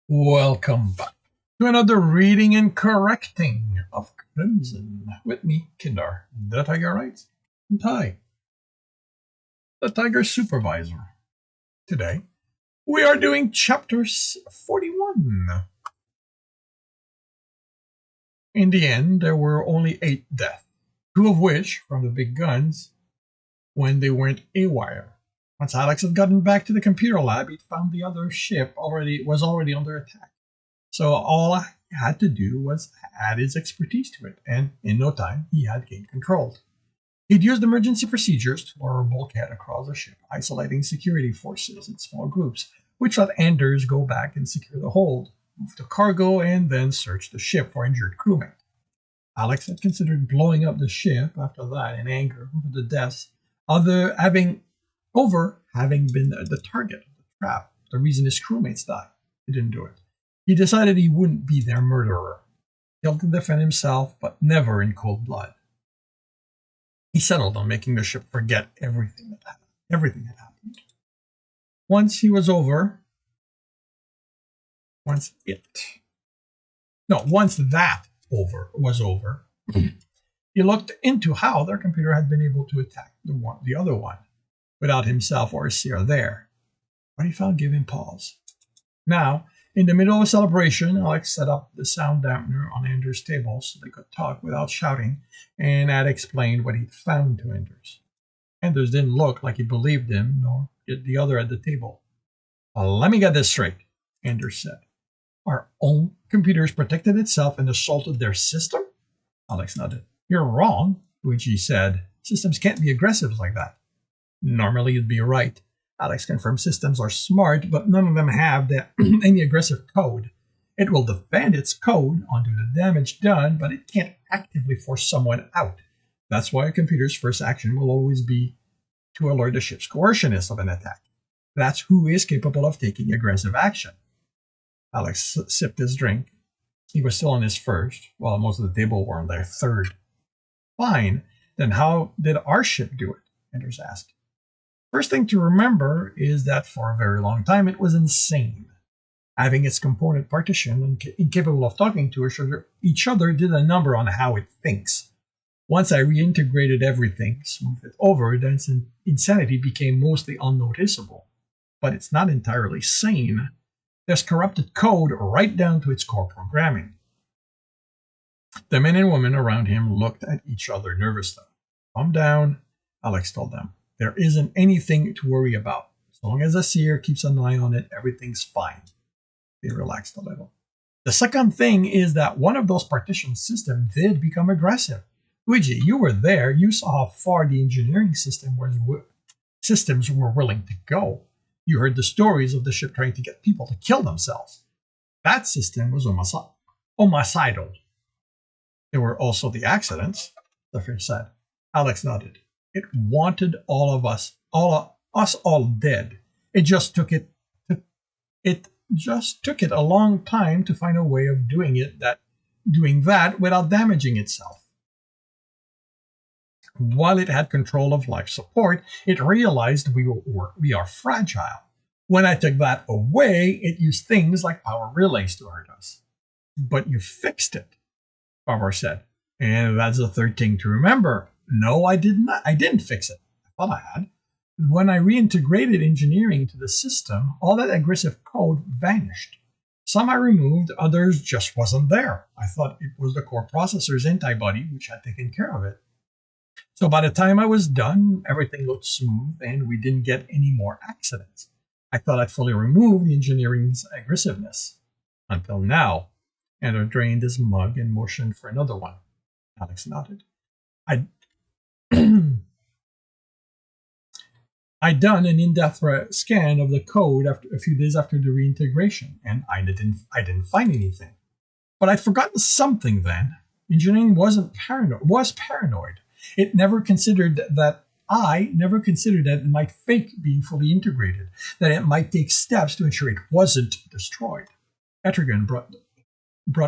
Welcome back to another reading and correcting of Crimson with me, Kindar, the Tiger Writes, and Ty, the Tiger Supervisor. Today, we are doing chapter 41. In the end, there were only 8 deaths, 2 of which from the big guns when they went AWIRE. Once Alex had gotten back to the computer lab, he found the other ship was already under attack. So all I had to do was add his expertise to it, and in no time he had gained control. He'd used emergency procedures to lower a bulkhead across the ship, isolating security forces in small groups, which let Anders go back and secure the hold, move the cargo, and then search the ship for injured crewmen. Alex had considered blowing up the ship after that in anger over the deaths, having been the target of the trap, the reason his crewmates died. He didn't do it. He decided he wouldn't be their murderer. Killed to defend himself, but never in cold blood. He settled on making the ship forget everything had happened. Once he was over, once that was over, he looked into how their computer had been able to attack the other one without himself or Seer there. What he found gave him pause. Now, in the middle of a celebration, Alex set up the sound dampener on Anders' table so they could talk without shouting, and had explained what he'd found to Anders. Anders didn't look like he believed him, nor did the other at the table. Let me get this straight, Anders said. Our own computers protected itself and assaulted their system? Alex nodded. You're wrong, Luigi said. Systems can't be aggressive like that. Normally you'd be right. Alex confirmed systems are smart, but none of them have any aggressive code. It will defend its code onto the damage done, but it can't actively force someone out. That's why a computer's first action will always be to alert the ship's coercionist of an attack. That's who is capable of taking aggressive action. Alex sipped his drink. He was still on his first, while most of the table were on their third. Fine, then how did our ship do it? Anders asked. First thing to remember is that for a very long time it was insane. Having its component partitioned and incapable of talking to each other did a number on how it thinks. Once I reintegrated everything, smoothed it over, then insanity became mostly unnoticeable. But it's not entirely sane. There's corrupted code right down to its core programming. The men and women around him looked at each other nervously. Calm down, Alex told them. There isn't anything to worry about. As long as the seer keeps an eye on it, everything's fine. They relaxed a little. The second thing is that one of those partition systems did become aggressive. Luigi, you were there. You saw how far the engineering systems were willing to go. You heard the stories of the ship trying to get people to kill themselves. That system was homicidal. There were also the accidents, the fish said. Alex nodded. It wanted all of us all dead. It just took it a long time to find a way of doing that without damaging itself. While it had control of life support, it realized we are fragile. When I took that away, it used things like power relays to hurt us. But you fixed it, Barbara said. And that's the third thing to remember. No, I did not. I didn't fix it. I thought I had. When I reintegrated engineering into the system, all that aggressive code vanished. Some I removed, others just wasn't there. I thought it was the core processor's antibody which had taken care of it. So by the time I was done, everything looked smooth and we didn't get any more accidents. I thought I'd fully removed the engineering's aggressiveness. Until now. Andrew drained his mug and motioned for another one. Alex nodded. I'd done an in-depth scan of the code a few days after the reintegration, and I didn't find anything. But I'd forgotten something then. Engineering was paranoid. It never considered that it might fake being fully integrated, that it might take steps to ensure it wasn't destroyed. Etrigan brought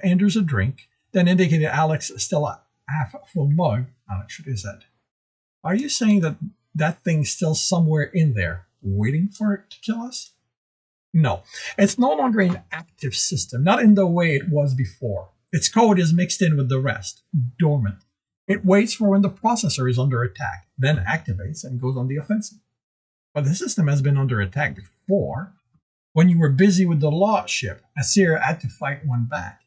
Anders a drink, then indicated Alex still a half-full mug. Alex shook his head. Are you saying that thing's still somewhere in there, waiting for it to kill us? No, it's no longer an active system, not in the way it was before. Its code is mixed in with the rest, dormant. It waits for when the processor is under attack, then activates and goes on the offensive. But the system has been under attack before. When you were busy with the law ship, Asir had to fight one back.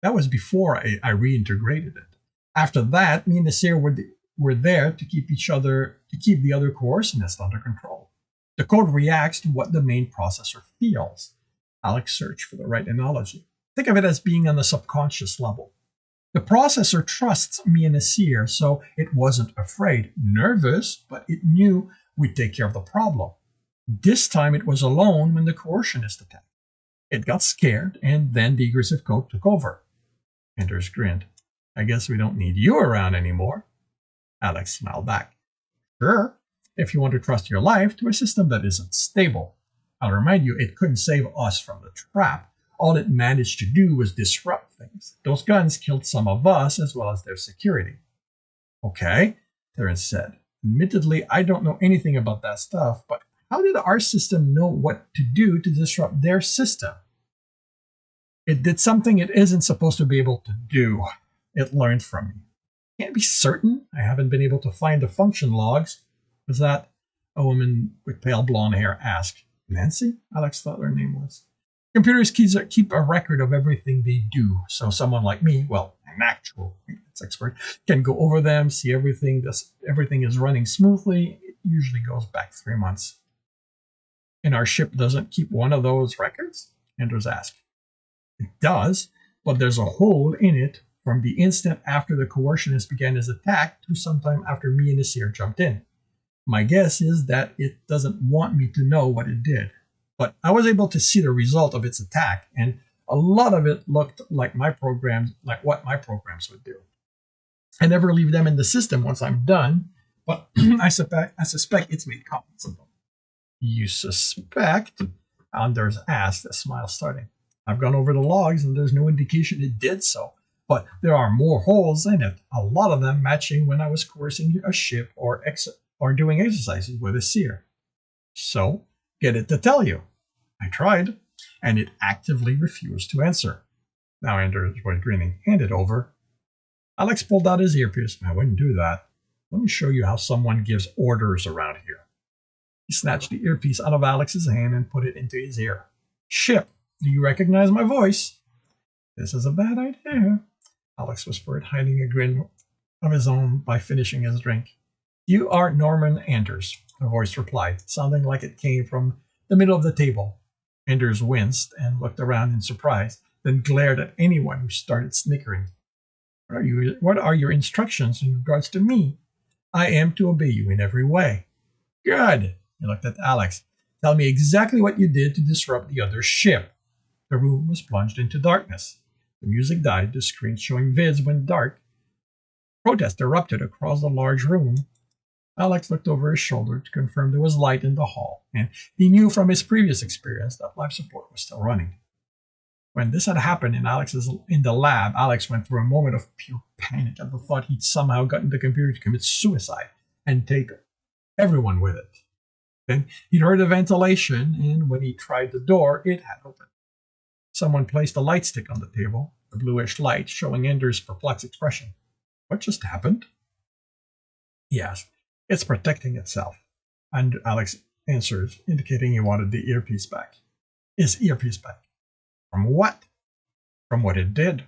That was before I reintegrated it. After that, me and Asir were there to keep the other coercionists under control. The code reacts to what the main processor feels. Alex searched for the right analogy. Think of it as being on the subconscious level. The processor trusts me and Asir, so it wasn't afraid, nervous, but it knew we'd take care of the problem. This time it was alone when the coercionist attacked. It got scared, and then the aggressive code took over. Anders grinned. I guess we don't need you around anymore. Alex smiled back. Sure, if you want to trust your life to a system that isn't stable. I'll remind you, it couldn't save us from the trap. All it managed to do was disrupt things. Those guns killed some of us as well as their security. Okay, Terence said. Admittedly, I don't know anything about that stuff, but how did our system know what to do to disrupt their system? It did something it isn't supposed to be able to do. It learned from me. Can't be certain. I haven't been able to find the function logs. Was that? A woman with pale blonde hair asked. Nancy? Alex thought her name was. Computers keep a record of everything they do, so someone like me, well, an actual maintenance expert, can go over them, see everything is running smoothly. It usually goes back 3 months. And our ship doesn't keep one of those records? Andrews asked. It does, but there's a hole in it from the instant after the coercionist began his attack to sometime after me and Nasir jumped in. My guess is that it doesn't want me to know what it did. But I was able to see the result of its attack, and a lot of it looked like what my programs would do. I never leave them in the system once I'm done, but I suspect it's made copies of them. You suspect? Anders asked, a smile starting. I've gone over the logs, and there's no indication it did so. But there are more holes in it, a lot of them matching when I was coercing a ship or doing exercises with a seer. So, get it to tell you. I tried, and it actively refused to answer. Now Anders was grinning. Hand it over. Alex pulled out his earpiece. I wouldn't do that. Let me show you how someone gives orders around here. He snatched the earpiece out of Alex's hand and put it into his ear. Ship, do you recognize my voice? This is a bad idea, Alex whispered, hiding a grin of his own by finishing his drink. You are Norman Anders, the voice replied, sounding like it came from the middle of the table. Anders winced and looked around in surprise, then glared at anyone who started snickering. What are your instructions in regards to me? I am to obey you in every way. Good. He looked at Alex. Tell me exactly what you did to disrupt the other ship. The room was plunged into darkness. The music died, the screen showing vids went dark. Protest erupted across the large room. Alex looked over his shoulder to confirm there was light in the hall, and he knew from his previous experience that life support was still running. When this had happened in the lab, Alex went through a moment of pure panic at the thought he'd somehow gotten the computer to commit suicide and take everyone with it. Then he'd heard a ventilation, and when he tried the door, it had opened. Someone placed a light stick on the table, the bluish light showing Anders' perplexed expression. What just happened? He asked. It's protecting itself. And Alex answers, indicating he wanted the earpiece back. His earpiece back. From what? From what it did.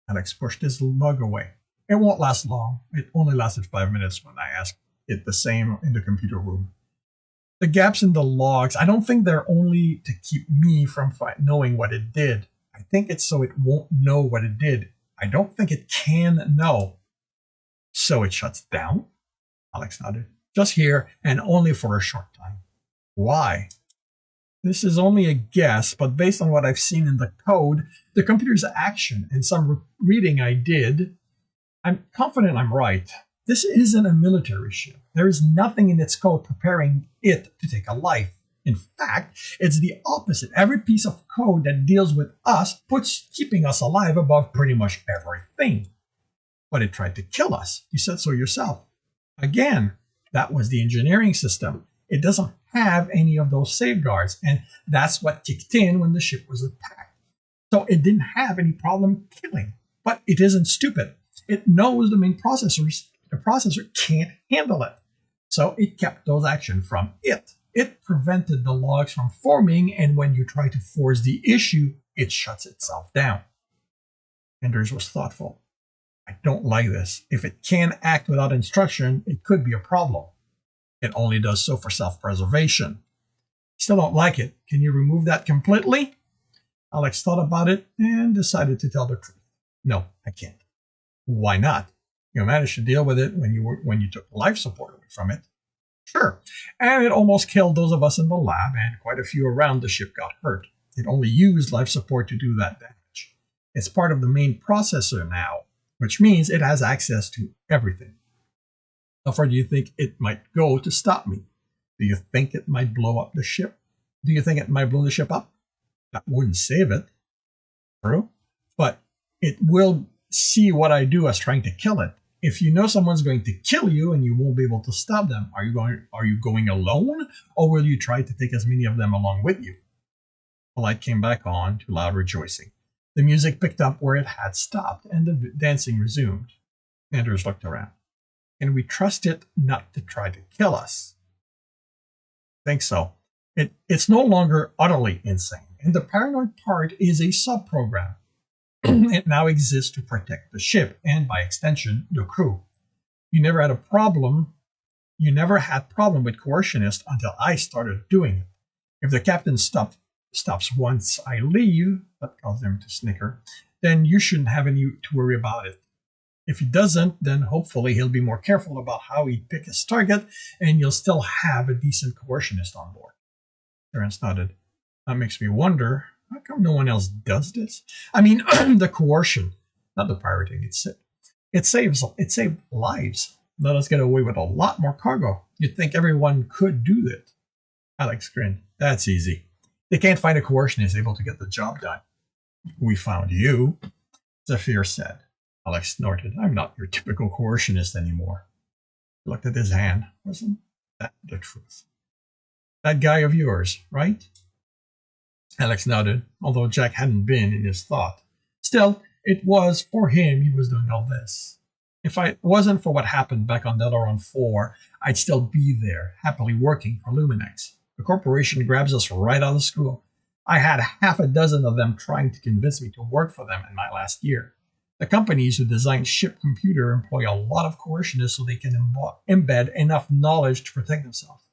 Alex pushed his mug away. It won't last long. It only lasted 5 minutes when I asked it the same in the computer room. The gaps in the logs, I don't think they're only to keep me from knowing what it did. I think it's so it won't know what it did. I don't think it can know. So it shuts down? Alex nodded. Just here, and only for a short time. Why? This is only a guess, but based on what I've seen in the code, the computer's action, and some reading I did, I'm confident I'm right. This isn't a military ship. There is nothing in its code preparing it to take a life. In fact, it's the opposite. Every piece of code that deals with us puts keeping us alive above pretty much everything. But it tried to kill us. You said so yourself. Again, that was the engineering system. It doesn't have any of those safeguards, and that's what kicked in when the ship was attacked. So it didn't have any problem killing, but it isn't stupid. It knows the processor can't handle it. So it kept those actions from it. It prevented the logs from forming, and when you try to force the issue, it shuts itself down. Anders was thoughtful. I don't like this. If it can act without instruction, it could be a problem. It only does so for self-preservation. Still don't like it. Can you remove that completely? Alex thought about it and decided to tell the truth. No, I can't. Why not? You managed to deal with it when you took life support away from it. Sure. And it almost killed those of us in the lab, and quite a few around the ship got hurt. It only used life support to do that damage. It's part of the main processor now, which means it has access to everything. How far do you think it might go to stop me? Do you think it might blow up the ship? Do you think it might blow the ship up? That wouldn't save it. True. But it will see what I do as trying to kill it. If you know someone's going to kill you and you won't be able to stop them, are you going alone, or will you try to take as many of them along with you? The light came back on to loud rejoicing. The music picked up where it had stopped, and the dancing resumed. Anders looked around. Can we trust it not to try to kill us? I think so. It's no longer utterly insane, and the paranoid part is a subprogram. It now exists to protect the ship, and by extension, the crew. You never had problem with coercionist until I started doing it. If the captain stops once I leave, that caused him to snicker, then you shouldn't have any to worry about it. If he doesn't, then hopefully he'll be more careful about how he pick his target, and you'll still have a decent coercionist on board. Terence nodded. That makes me wonder, how come no one else does this? I mean, the coercion, not the pirating. It saved lives. Let us get away with a lot more cargo. You'd think everyone could do that. Alex grinned. That's easy. They can't find a coercionist able to get the job done. We found you, Zephyr said. Alex snorted. I'm not your typical coercionist anymore. He looked at his hand. Wasn't that the truth? That guy of yours, right? Alex nodded, although Jack hadn't been in his thought. Still, it was for him he was doing all this. If it wasn't for what happened back on Delaron 4, I'd still be there, happily working for Luminex. The corporation grabs us right out of school. I had half a dozen of them trying to convince me to work for them in my last year. The companies who design ship computer employ a lot of coercionists so they can embed enough knowledge to protect themselves.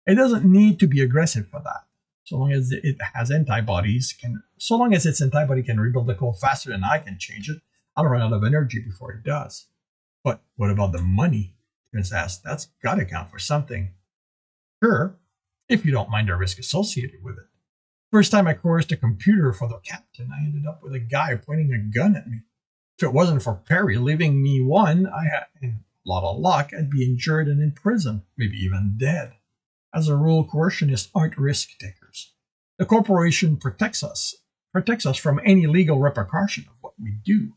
It doesn't need to be aggressive for that. So long as its antibody can rebuild the code faster than I can change it, I'll run out of energy before it does. But what about the money? Prince asked. That's got to count for something. Sure, if you don't mind the risk associated with it. First time I coerced a computer for the captain, I ended up with a guy pointing a gun at me. If it wasn't for Perry leaving me one, I had a lot of luck, I'd be injured and in prison, maybe even dead. As a rule, coercionists aren't risk takers. The corporation protects us from any legal repercussion of what we do.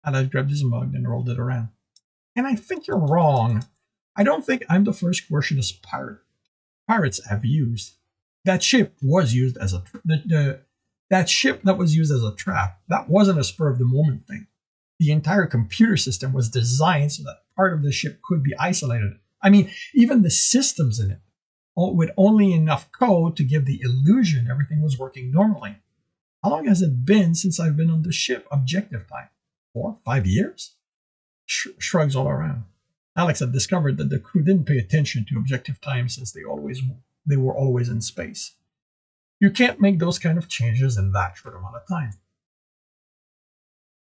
Alex grabbed his mug and rolled it around. And I think you're wrong. I don't think I'm the first coercionist pirates have used. That ship was used as that ship that was used as a trap. That wasn't a spur of the moment thing. The entire computer system was designed so that part of the ship could be isolated. I mean, even the systems in it, with only enough code to give the illusion everything was working normally. How long has it been since I've been on the ship? Objective time? 4, 5 years? Shrugs all around. Alex had discovered that the crew didn't pay attention to objective time since they were always in space. You can't make those kind of changes in that short amount of time.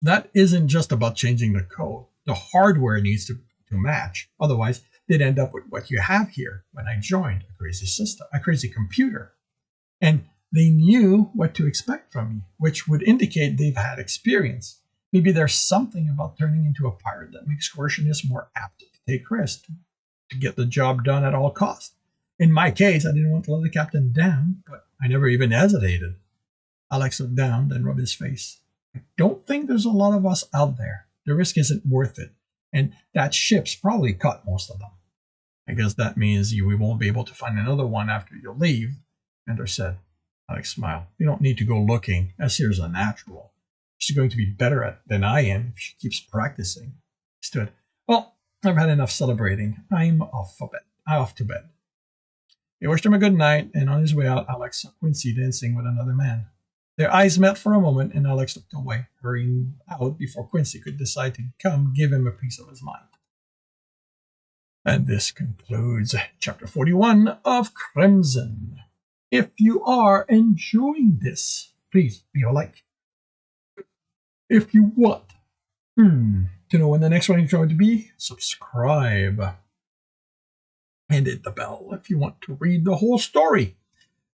That isn't just about changing the code. The hardware needs to match. Otherwise, they'd end up with what you have here when I joined, a crazy system, a crazy computer. And they knew what to expect from me, which would indicate they've had experience. Maybe there's something about turning into a pirate that makes coercionists more apt to take risks, to get the job done at all costs. In my case, I didn't want to let the captain down, but I never even hesitated. Alex looked down, then rubbed his face. I don't think there's a lot of us out there. The risk isn't worth it. And that ship's probably caught most of them. I guess that means we won't be able to find another one after you leave, Ender said. Alex smiled. You don't need to go looking. Esir's a natural. She's going to be better than I am if she keeps practicing. He stood. Well, I've had enough celebrating. I'm off to bed. He wished him a good night, and on his way out, Alex saw Quincy dancing with another man. Their eyes met for a moment, and Alex looked away, hurrying out before Quincy could decide to come give him a piece of his mind. And this concludes Chapter 41 of Crimson. If you are enjoying this, please leave a like. If you want to know when the next one is going to be, subscribe. And hit the bell if you want to read the whole story.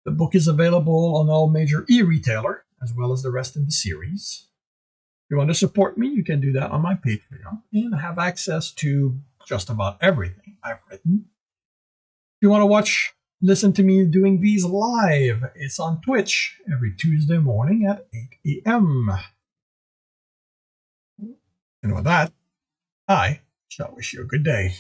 The book is available on all major e-retailer, as well as the rest in the series. If you want to support me, you can do that on my Patreon and have access to just about everything I've written. If you want to listen to me doing these live, it's on Twitch every Tuesday morning at 8 a.m. And with that, I shall wish you a good day.